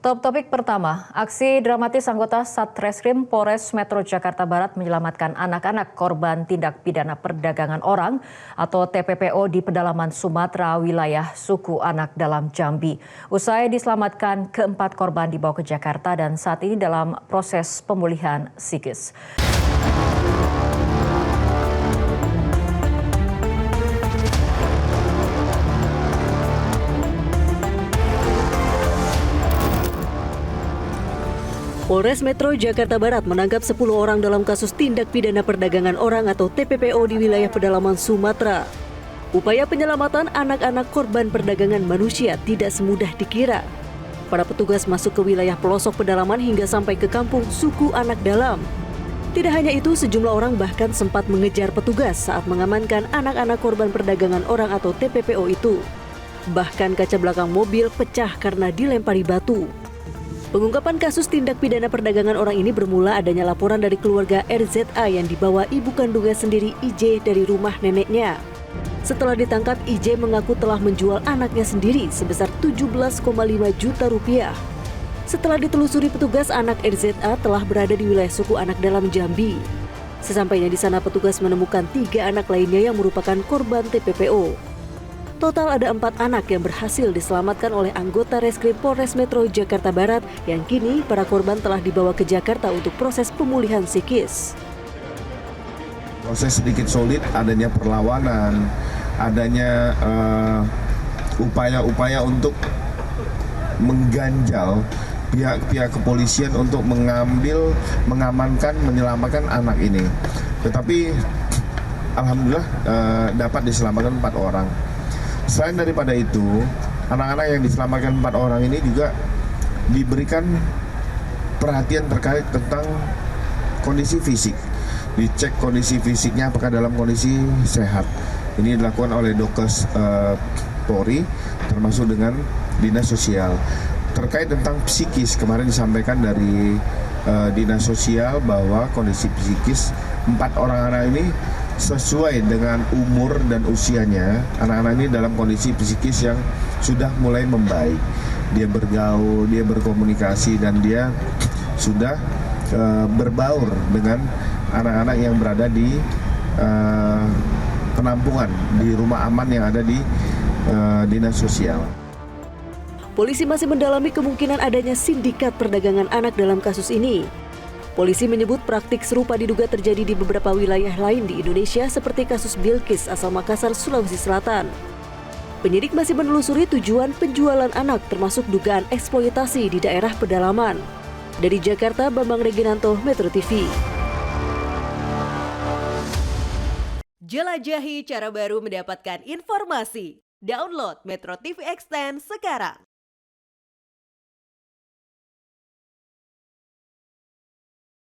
Top topik pertama, aksi dramatis anggota Satreskrim Polres Metro Jakarta Barat menyelamatkan anak-anak korban tindak pidana perdagangan orang atau TPPO di pedalaman Sumatera wilayah suku anak dalam Jambi. Usai diselamatkan, keempat korban dibawa ke Jakarta dan saat ini dalam proses pemulihan psikis. Polres Metro Jakarta Barat menangkap 10 orang dalam kasus tindak pidana perdagangan orang atau TPPO di wilayah pedalaman Sumatera. Upaya penyelamatan anak-anak korban perdagangan manusia tidak semudah dikira. Para petugas masuk ke wilayah pelosok pedalaman hingga sampai ke kampung suku anak dalam. Tidak hanya itu, sejumlah orang bahkan sempat mengejar petugas saat mengamankan anak-anak korban perdagangan orang atau TPPO itu. Bahkan kaca belakang mobil pecah karena dilempari batu. Pengungkapan kasus tindak pidana perdagangan orang ini bermula adanya laporan dari keluarga RZA yang dibawa ibu kandungnya sendiri IJ dari rumah neneknya. Setelah ditangkap, IJ mengaku telah menjual anaknya sendiri sebesar 17,5 juta rupiah. Setelah ditelusuri petugas, anak RZA telah berada di wilayah suku anak dalam Jambi. Sesampainya di sana, petugas menemukan 3 anak lainnya yang merupakan korban TPPO. Total ada 4 anak yang berhasil diselamatkan oleh anggota Reskrim Polres Metro Jakarta Barat yang kini para korban telah dibawa ke Jakarta untuk proses pemulihan psikis. Proses sedikit sulit, adanya perlawanan, adanya upaya-upaya untuk mengganjal pihak kepolisian untuk mengamankan, menyelamatkan anak ini. Tetapi alhamdulillah dapat diselamatkan 4 orang. Selain daripada itu, anak-anak yang diselamatkan 4 orang ini juga diberikan perhatian terkait tentang kondisi fisik. Dicek kondisi fisiknya apakah dalam kondisi sehat. Ini dilakukan oleh Dokes Polri termasuk dengan Dinas Sosial. Terkait tentang psikis, kemarin disampaikan dari Dinas Sosial bahwa kondisi psikis 4 orang anak ini sesuai dengan umur dan usianya. Anak-anak ini dalam kondisi psikis yang sudah mulai membaik. Dia bergaul, dia berkomunikasi, dan dia sudah berbaur dengan anak-anak yang berada di penampungan, di rumah aman yang ada di Dinas Sosial. Polisi masih mendalami kemungkinan adanya sindikat perdagangan anak dalam kasus ini. Polisi menyebut praktik serupa diduga terjadi di beberapa wilayah lain di Indonesia seperti kasus Bilkis asal Makassar, Sulawesi Selatan. Penyidik masih menelusuri tujuan penjualan anak termasuk dugaan eksploitasi di daerah pedalaman. Dari Jakarta, Bambang Reginanto, Metro TV. Jelajahi cara baru mendapatkan informasi. Download Metro TV Extend sekarang.